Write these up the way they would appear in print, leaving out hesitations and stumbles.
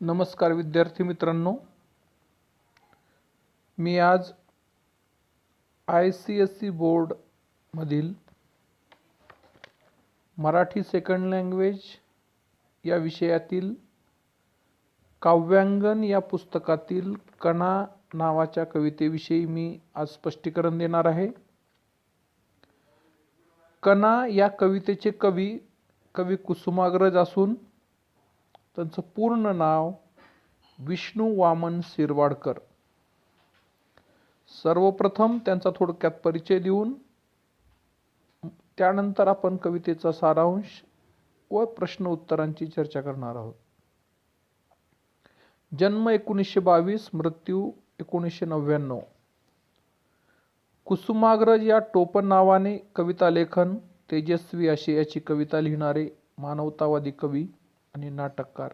नमस्कार विद्यार्थी मित्रांनो, मी आज ICSE बोर्ड मधील मराठी सेकंड लँग्वेज या विषयातील काव्यांगन या पुस्तकातील कणा नावाच्या कवितेविषयी मी आज स्पष्टीकरण देणार आहे। कणा या कवितेचे कवी कुसुमाग्रज असून त्यांचं पूर्ण नाव विष्णू वामन शिरवाडकर। सर्वप्रथम त्यांचा थोडक्यात परिचय देऊन त्यानंतर आपण कवितेचा सारांश व प्रश्न उत्तरांची चर्चा करणार आहोत। जन्म 1922, मृत्यू 1999। कुसुमाग्रज या टोपण नावाने कविता लेखन, तेजस्वी आशयाची कविता लिहिणारे मानवतावादी कवी आणि नाटककार।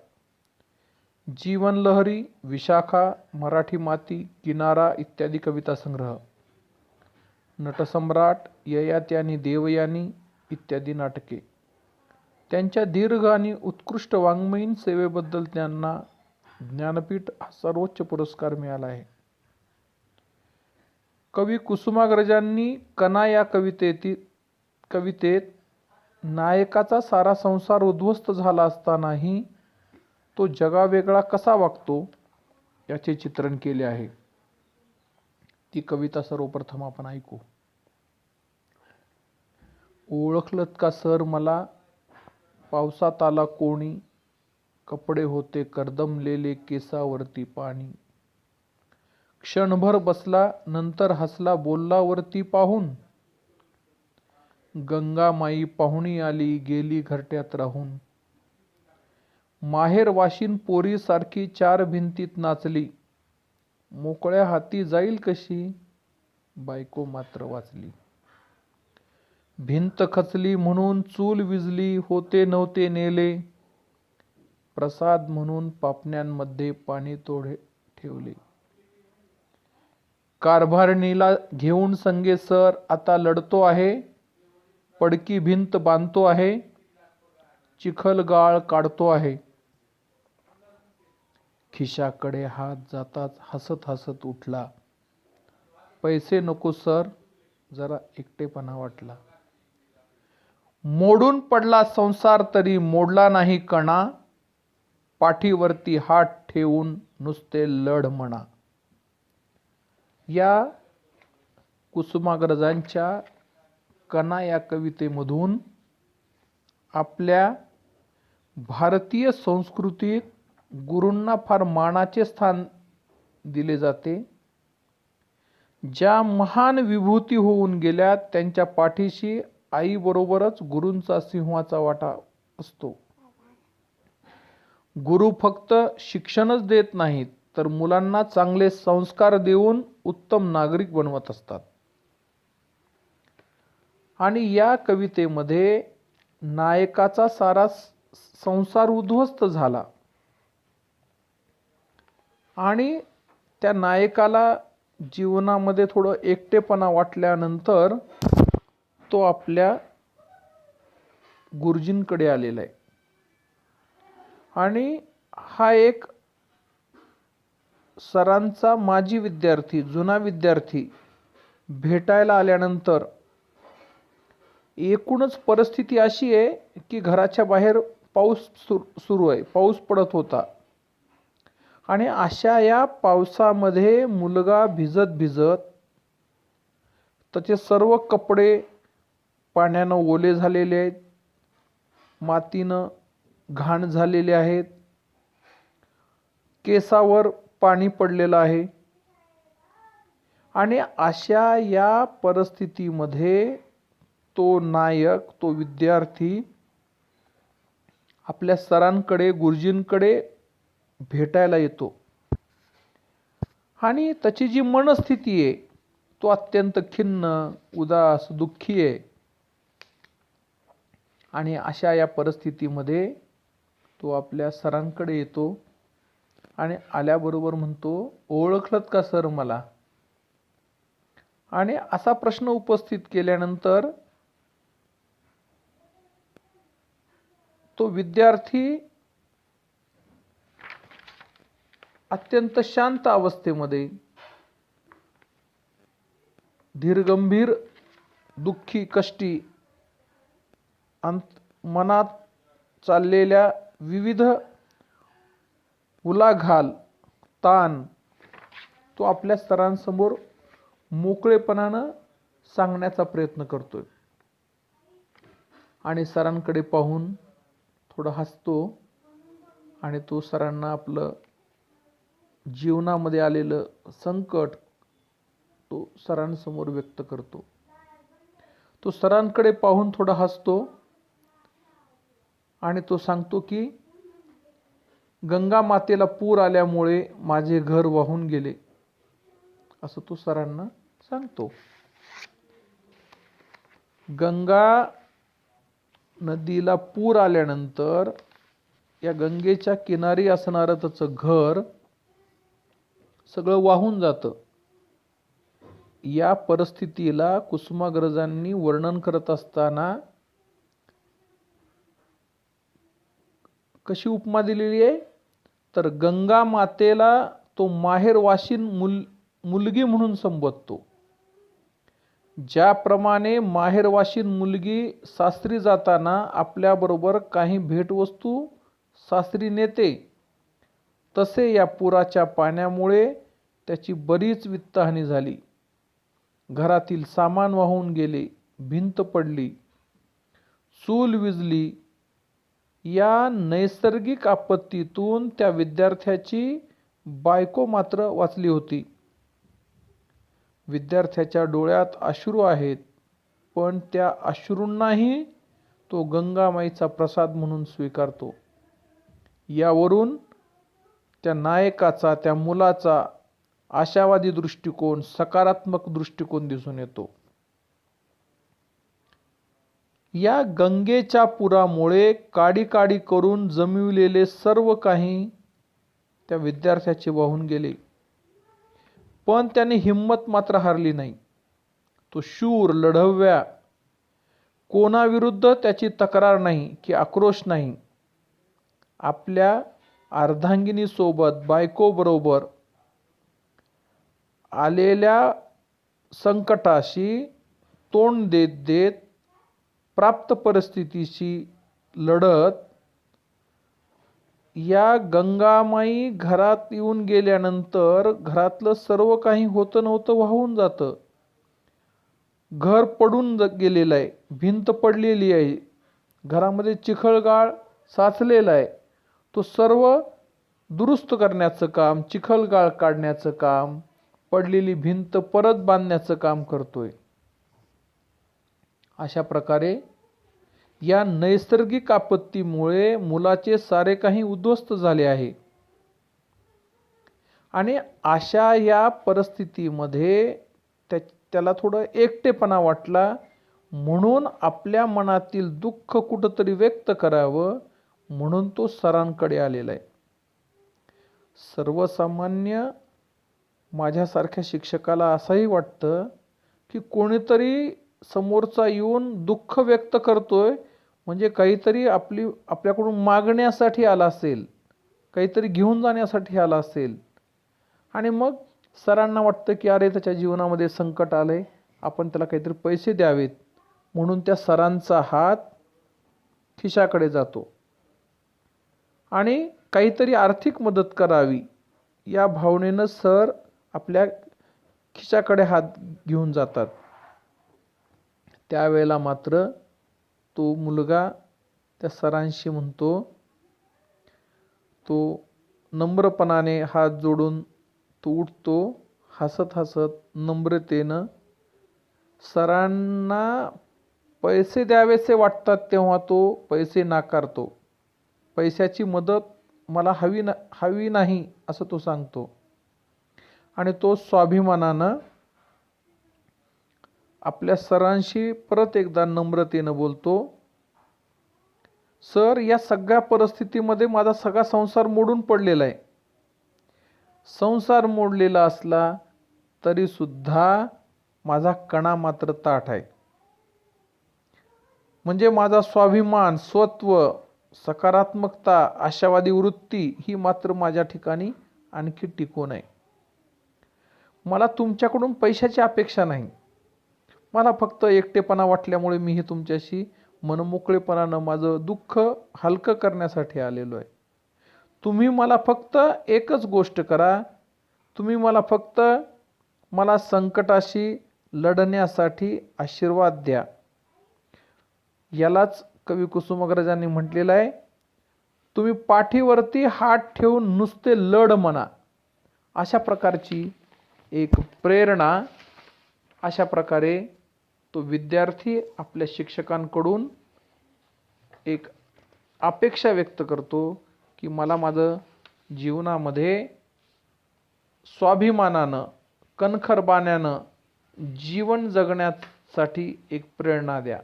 जीवन लहरी, विशाखा, मराठी माती, किनारा इत्यादी कविता संग्रह, नटसम्राट, ययाती आणि देवयानी इत्यादी नाटके। त्यांच्या दीर्घ आणि उत्कृष्ट वाङ्मयीन सेवेबद्दल त्यांना ज्ञानपीठ हा सर्वोच्च पुरस्कार मिळाला आहे। कवी कुसुमाग्रजांनी कणा या कवितेत नायकाचा सारा संसार उद्ध्वस्त झाला असतानाही तो जगावेगळा कसा वागतो याचे चित्रण केले आहे। ती कविता सर्वप्रथम आपण ऐकू। ओळखलत का सर मला, पावसात आला कोणी, कपडे होते कर्दमलेले, केसावरती पाणी। क्षणभर बसला, नंतर हसला, बोलला वरती पाहून, गंगामाई पाहुणी आली, गेली घरट्यात राहून। माहेर वाशिन पोरी सारखी चार भिंतीत नाचली, मोकळ्या हाती जाईल कशी, बायको मात्र वाचली। भिंत खचली म्हणून चूल विजली, होते नव्हते नेले, प्रसाद म्हणून पापण्यांमध्ये पाणी थोडे ठेवले। कारभारणीला घेऊन संगे सर आता लढतो आहे, पडकी भिंत बांधतो आहे, चिखल गाळ काढतो आहे। खिशाकडे हात जाताच हसत हसत उठला, पैसे नको सर, जरा एकटेपणा वाटला। मोडून पडला संसार तरी मोडला नाही कणा, पाठीवरती हात ठेवून नुसते लढ म्हणा। या कुसुमाग्रजांच्या कणा या कवितेमधून आपल्या भारतीय संस्कृतीत गुरूंना फार मानाचे स्थान दिले जाते। ज्या महान विभूती होऊन गेल्या त्यांच्या पाठीशी आईबरोबरच गुरूंचा सिंहाचा वाटा असतो। गुरु फक्त शिक्षणच देत नाहीत, तर मुलांना चांगले संस्कार देऊन उत्तम नागरिक बनवत असतात। आणि या कवितेमध्ये नायकाचा सारा संसार उद्ध्वस्त झाला आणि त्या नायकाला जीवनामध्ये थोडं एकटेपणा वाटल्यानंतर तो आपल्या गुरुजींकडे आलेला आहे। आणि हा एक सरांचा माजी विद्यार्थी, जुना विद्यार्थी भेटायला आल्यानंतर एकूणच परिस्थिती अशी आहे की घराच्या बाहेर पाऊस सुरू आहे, पाऊस पडत होता आणि अशा या पावसामध्ये मुलगा भिजत भिजत त्याचे सर्व कपडे पाण्यानं ओले झालेले आहेत, मातीनं घाण झालेले आहेत, केसावर पाणी पडलेलं आहे। आणि अशा या परिस्थितीमध्ये तो नायक, तो विद्यार्थी आपल्या सरांकडे, गुरुजींकडे भेटायला येतो आणि त्याची जी मनस्थिती आहे तो अत्यंत खिन्न, उदास, दुःखी आहे। आणि अशा या परिस्थितीमध्ये तो आपल्या सरांकडे येतो आणि आल्याबरोबर म्हणतो, ओळखलत का सर मला। आणि असा प्रश्न उपस्थित केल्यानंतर तो विद्यार्थी अत्यंत शांत अवस्थेमध्ये धीरगंभीर दुःखी कष्टी मनात चाललेल्या विविध उलाढाल ताण तो आपल्या सरांसमोर मोकळेपणानं सांगण्याचा प्रयत्न करतोय आणि सरांकडे पाहून थोडं हसतो आणि तो सरांना आपलं जीवनामध्ये आलेलं संकट तो सरांसमोर व्यक्त करतो. तो सरांकडे पाहून थोडा हसतो आणि तो सांगतो की गंगा मातेला पूर आल्यामुळे माझे घर वाहून गेले, असं तो सरांना सांगतो. गंगा नदीला पूर आल्यानंतर या गंगेच्या किनारी असणारं त्याचं घर सगळं वाहून जातं. या परिस्थितीला कुसुमाग्रजांनी वर्णन करत असताना कशी उपमा दिलेली आहे, तर गंगा मातेला तो माहेरवाशीन मुलगी म्हणून संबोधतो. ज्याप्रमाणे माहेरवाशीन मुलगी सासरी जाताना आपल्याबरोबर काही भेटवस्तू सासरी नेते, तसे या पुराच्या पाण्यामुळे त्याची बरीच वित्तहानी झाली. घरातील सामान वाहून गेले, भिंत पडली, चूल विझली. या नैसर्गिक आपत्तीतून त्या विद्यार्थ्याची बायको मात्र वाचली होती. विद्यार्थ्याच्या डोळ्यात अश्रू आहेत, पण त्या अश्रूंनाही तो गंगामाईचा प्रसाद म्हणून स्वीकारतो. यावरून त्या नायकाचा, त्या मुलाचा आशावादी दृष्टिकोन, सकारात्मक दृष्टिकोन दिसून येतो. या गंगेच्या पुरामुळे काडी काडी करून जमिवलेले सर्व काही त्या विद्यार्थ्याचे वाहून गेले, पण त्याने हिंमत मात्र हारली नाही. तो शूर, लढव्या, कोणाविरुद्ध त्याची तक्रार नाही की आक्रोश नाही. आपल्या अर्धांगिनीसोबत, बायकोबरोबर आलेल्या संकटाशी तोंड देत देत प्राप्त परिस्थितीशी लढत या गंगामाई घरात येऊन गेल्यानंतर घरातलं सर्व काही होतं नव्हतं वाहून जातं. घर पडून गेलेलं आहे, भिंत पडलेली आहे, घरामध्ये चिखलगाळ साचलेला आहे. तो सर्व दुरुस्त करण्याचं काम, चिखलगाळ काढण्याचं काम, पडलेली भिंत परत बांधण्याचं काम करतोय. अशा प्रकारे या नैसर्गिक आपत्तीमुळे मुलाचे सारे काही उद्ध्वस्त झाले आहे आणि अशा या परिस्थितीमध्ये त्याला थोडं एकटेपणा वाटला, म्हणून आपल्या मनातील दुःख कुठंतरी व्यक्त करावं म्हणून तो सरांकडे आलेला आहे. सर्वसामान्य माझ्यासारख्या शिक्षकाला असंही वाटतं की कोणीतरी समोरचा येऊन दुःख व्यक्त करतोय म्हणजे काहीतरी आपल्याकडून मागण्यासाठी आला असेल, काहीतरी घेऊन जाण्यासाठी आला असेल. आणि मग सरांना वाटतं की अरे त्याच्या जीवनामध्ये संकट आलंय, आपण त्याला काहीतरी पैसे द्यावेत, म्हणून त्या सरांचा हात खिशाकडे जातो आणि काहीतरी आर्थिक मदत करावी या भावनेनं सर आपल्या खिशाकडे हात घेऊन जातात. त्यावेळेला मात्र तो मुलगा त्या सरांशी म्हणतो, तो नम्रपणाने हात जोडून तो उठतो, हसत हसत नम्रतेनं सरांना पैसे द्यावेसे वाटतात तेव्हा तो पैसे नाकारतो. पैशाची मदत मला हवी नाही असं तो सांगतो आणि तो स्वाभिमानानं आपल्या सरांशी परत एकदा नम्रतेनं बोलतो, सर या सगळ्या परिस्थितीमध्ये माझा सगळा संसार मोडून पडलेला आहे. संसार मोडलेला असला तरी सुद्धा माझा कणा मात्र ताठ आहे. म्हणजे माझा स्वाभिमान, स्वत्व, सकारात्मकता, आशावादी वृत्ती ही मात्र माझ्या ठिकाणी आणखी टिकू नये. मला तुमच्याकडून पैशाची अपेक्षा नाही. मला फक्त एकटेपणा वाटल्यामुळे मी हे तुमच्याशी मनमोकळेपणानं माझं दुःख हलकं करण्यासाठी आलेलो आहे. तुम्ही मला फक्त एकच गोष्ट करा. तुम्ही मला फक्त मला संकटाशी लढण्यासाठी आशीर्वाद द्या. यालाच कवी कुसुमाग्रजांनी म्हटलेलं आहे, तुम्ही पाठीवरती हात ठेवून नुसते लढ म्हणा. अशा प्रकारची एक प्रेरणा, अशा प्रकारे तो विद्यार्थी आपल्या शिक्षकांकडून एक अपेक्षा व्यक्त करतो की मला माझं जीवनामध्ये स्वाभिमानानं कणखरपणानं जीवन जगण्यासाठी एक प्रेरणा द्या.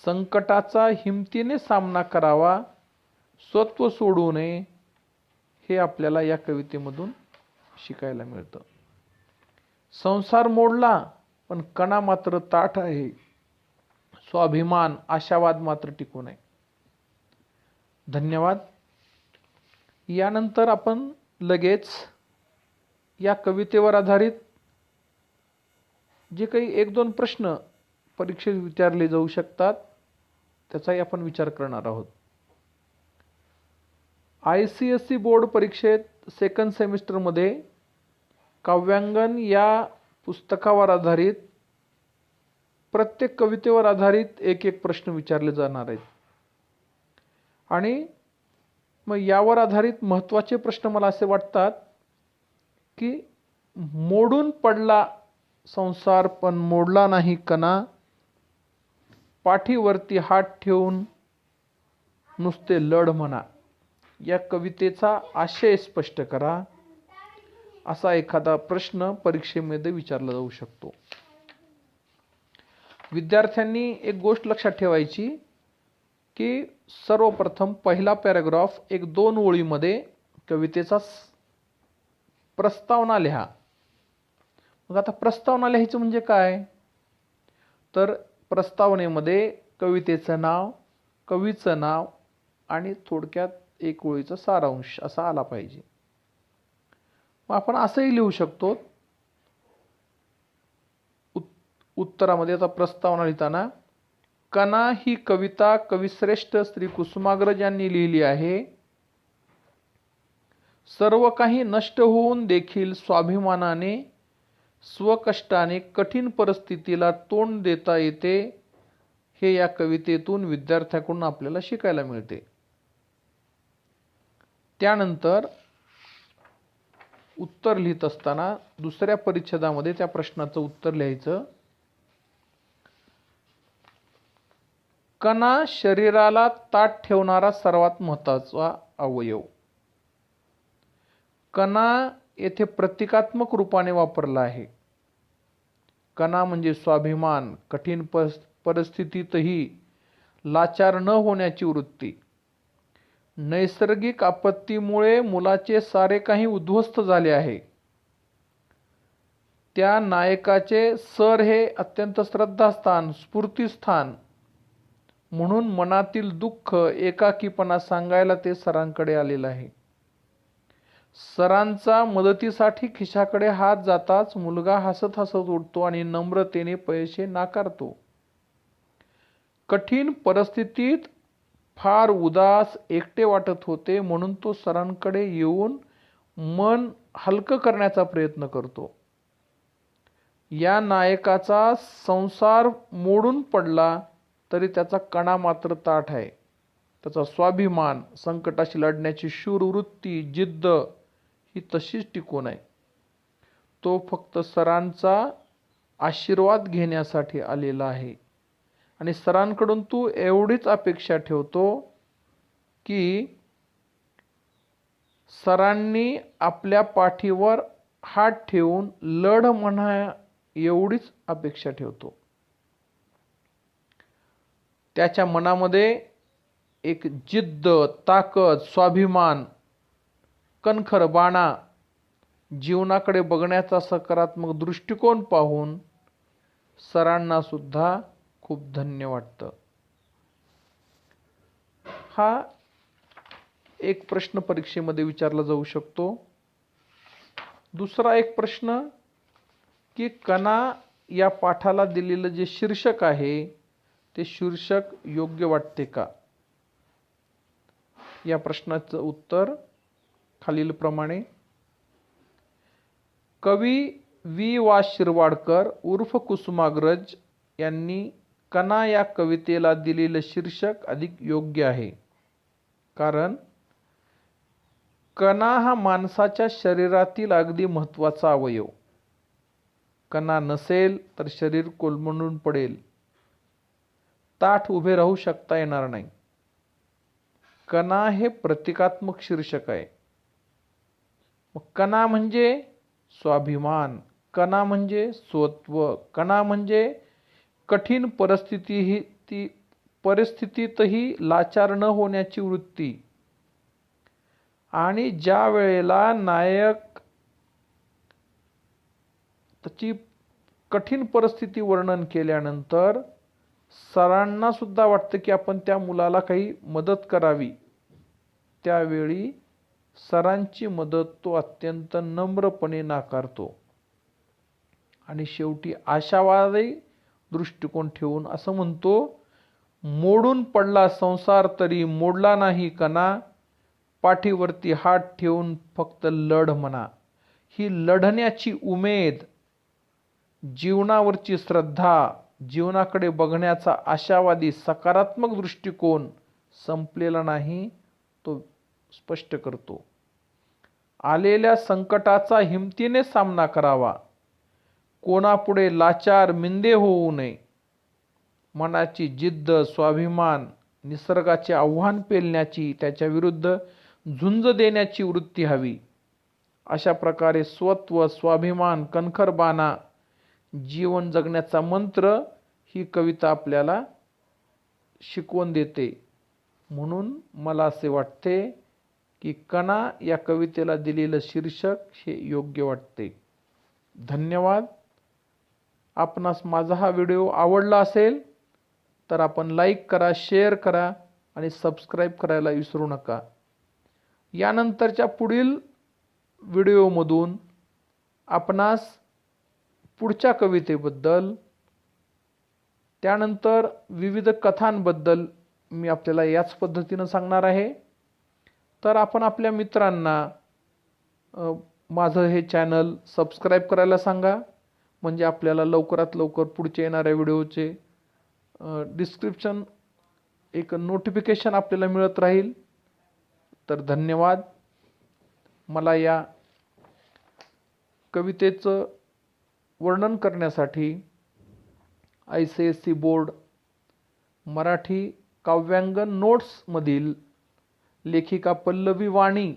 संकटाचा हिमतीने सामना करावा, स्वत्व सोडू नये, हे आपल्याला या कवितेमधून शिकायला मिळतं. संसार मोडला पण कणा मात्र ताठ आहे, स्वाभिमान आशावाद मात्र टिकू नये. धन्यवाद. यानंतर आपण लगेच या कवितेवर आधारित जे काही एक दोन प्रश्न परीक्षेत विचारले जाऊ शकतात त्याचाही आपण विचार करणार आहोत. ICSE बोर्ड परीक्षेत सेकंड सेमिस्टरमध्ये काव्यांगन या पुस्तकावर आधारित प्रत्येक कवितेवर आधारित एक एक प्रश्न विचारले जाणार आहेत. आणि मग यावर आधारित महत्त्वाचे प्रश्न मला असे वाटतात की मोडून पडला संसार पण मोडला नाही कणा, पाठीवरती हात ठेवून नुसते लढ म्हणा. या कवितेचा आशय स्पष्ट करा, असा एखादा प्रश्न परीक्षेमध्ये विचारला जाऊ शकतो. विद्यार्थ्यांनी एक गोष्ट लक्षात ठेवायची की सर्वप्रथम पहिला पॅराग्राफ एक 2 ओळीमध्ये कवितेचा प्रस्तावना लिहा. मग आता प्रस्तावना लिहायचं म्हणजे काय, तर प्रस्तावनेमध्ये कवितेचं नाव, कवीचं नाव आणि थोडक्यात एक ओळीचा सारांश असा आला पाहिजे. मग आपण असंही लिहू शकतो उत्तरामध्ये. आता प्रस्तावना लिहिताना, कणा ही कविता कविश्रेष्ठ श्री कुसुमाग्रज यांनी लिहिली आहे. सर्व काही नष्ट होऊन देखील स्वाभिमानाने स्वकष्टाने कठीण परिस्थितीला तोंड देता येते, हे या कवितेतून विद्यार्थ्याकडून आपल्याला शिकायला मिळते. त्यानंतर उत्तर लिहित असताना दुसऱ्या परिच्छेदामध्ये त्या प्रश्नाचं उत्तर लिहायचं. कणा शरीराला ताठ ठेवणारा सर्वात महत्त्वाचा अवयव. कणा येथे प्रतिकात्मक रूपाने वापरला आहे. कणा म्हणजे स्वाभिमान, कठीण परिस्थितीतही लाचार न होण्याची वृत्ती. नैसर्गिक आपत्तीमुळे मुलाचे सारे काही उद्ध्वस्त झाले आहे. त्या नायकाचे सर हे अत्यंत श्रद्धास्थान, स्फूर्तिस्थान म्हणून मनातील दुःख, एकाकीपणा सांगायला ते सरांकडे आलेलं आहे. सरांचा मदतीसाठी खिशाकडे हात जाताच मुलगा हसत हसत उठतो आणि नम्रतेने पैसे नाकारतो. कठीण परिस्थितीत फार उदास, एकटे वाटत होते, म्हणून तो सरांकडे येऊन मन हलकं करण्याचा प्रयत्न करतो. या नायकाचा संसार मोडून पडला तरी त्याचा कणा मात्र ताठ आहे. त्याचा स्वाभिमान, संकटाशी लढण्याची शूरवृत्ती, जिद्द ही तशीच टिकून आहे. तो फक्त सरांचा आशीर्वाद घेण्यासाठी आलेला आहे आणि सरांकडून तू एवढीच अपेक्षा ठेवतो की सरांनी आपल्या पाठीवर हात ठेवून लढ म्हणा, एवढीच अपेक्षा ठेवतो. त्याच्या मनामध्ये एक जिद्द, ताकद, स्वाभिमान, कणखरपणा, जीवनाकडे बघण्याचा सकारात्मक दृष्टिकोन पाहून सरांना सुद्धा खूप धन्य वाटतं. हा एक प्रश्न परीक्षेमध्ये विचारला जाऊ शकतो. दुसरा एक प्रश्न की कणा या पाठाला दिलेलं जे शीर्षक आहे ते शीर्षक योग्य वाटते का? या प्रश्नाचं उत्तर खालीलप्रमाणे. कवी वि. वा. शिरवाडकर उर्फ कुसुमाग्रज यांनी कणा या कवितेला दिलेलं शीर्षक अधिक योग्य आहे. कारण कणा हा माणसाच्या शरीरातील अगदी महत्त्वाचा अवयव. कणा नसेल तर शरीर कोलमडून पडेल, ताठ उभे राहू शकता येणार नाही. कणा हे प्रतिकात्मक शीर्षक आहे. मग कणा म्हणजे स्वाभिमान, कणा म्हणजे स्वत्व, कणा म्हणजे कठीण परिस्थितीतही लाचार न होण्याची वृत्ती. आणि ज्या वेळेला नायक त्याची कठीण परिस्थिती वर्णन केल्यानंतर सरांना सुद्धा वाटतं की आपण त्या मुलाला काही मदत करावी, त्यावेळी सरांची मदत तो अत्यंत नम्रपणे नाकारतो आणि शेवटी आशावादी दृष्टिकोन ठेवून असं म्हणतो, मोडून पडला संसार तरी मोडला नाही कणा, पाठीवरती हात ठेवून फक्त लढ म्हणा. ही लढण्याची उमेद, जीवनावरची श्रद्धा, जीवनाकडे बघण्याचा आशावादी सकारात्मक दृष्टिकोन संपलेला नाही, तो स्पष्ट करतो. आलेल्या संकटाचा हिमतीने सामना करावा, कोणापुढे लाचार मिंदे होऊ नये. मनाची जिद्द, स्वाभिमान, निसर्गाचे आव्हान पेलण्याची, त्याच्या विरुद्ध झुंज देण्याची वृत्ती हवी. अशा प्रकारे स्वत्व, स्वाभिमान, कणखर बाणा, जीवन जगण्याचा मंत्र ही कविता आपल्याला शिकवून देते. म्हणून मला असे वाटते की कणा या कवितेला दिलेलं शीर्षक हे योग्य वाटते. धन्यवाद. आपणास माझा हा व्हिडिओ आवडला असेल तर आपण लाईक करा, शेअर करा आणि सबस्क्राईब करायला विसरू नका. यानंतरच्या पुढील व्हिडिओमधून आपणास पुढच्या कवितेबद्दल, त्यानंतर विविध कथांबद्दल मी आपल्याला याच पद्धतीनं सांगणार आहे. तर आपण आपल्या मित्रांना माझं हे चॅनल सबस्क्राईब करायला सांगा, म्हणजे आपल्याला लवकरात लवकर पुढच्या येणाऱ्या व्हिडिओचे डिस्क्रिप्शन एक नोटिफिकेशन आपल्याला मिळत राहील. तर धन्यवाद. मला या कवितेचं वर्णन करण्यासाठी ICSE बोर्ड मराठी काव्यांगण नोट्समधील लेखिका पल्लवी वाणी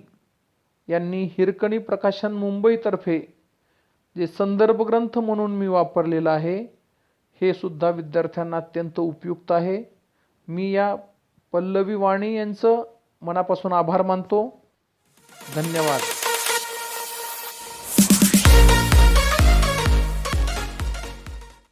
यांनी हिरकणी प्रकाशन मुंबईतर्फे जे संदर्भ ग्रंथ म्हणून मी वापरलेला आहे, हे सुद्धा विद्यार्थ्यांना अत्यंत उपयुक्त आहे. मी या पल्लवी वाणी यांचं मनापासून आभार मानतो. धन्यवाद.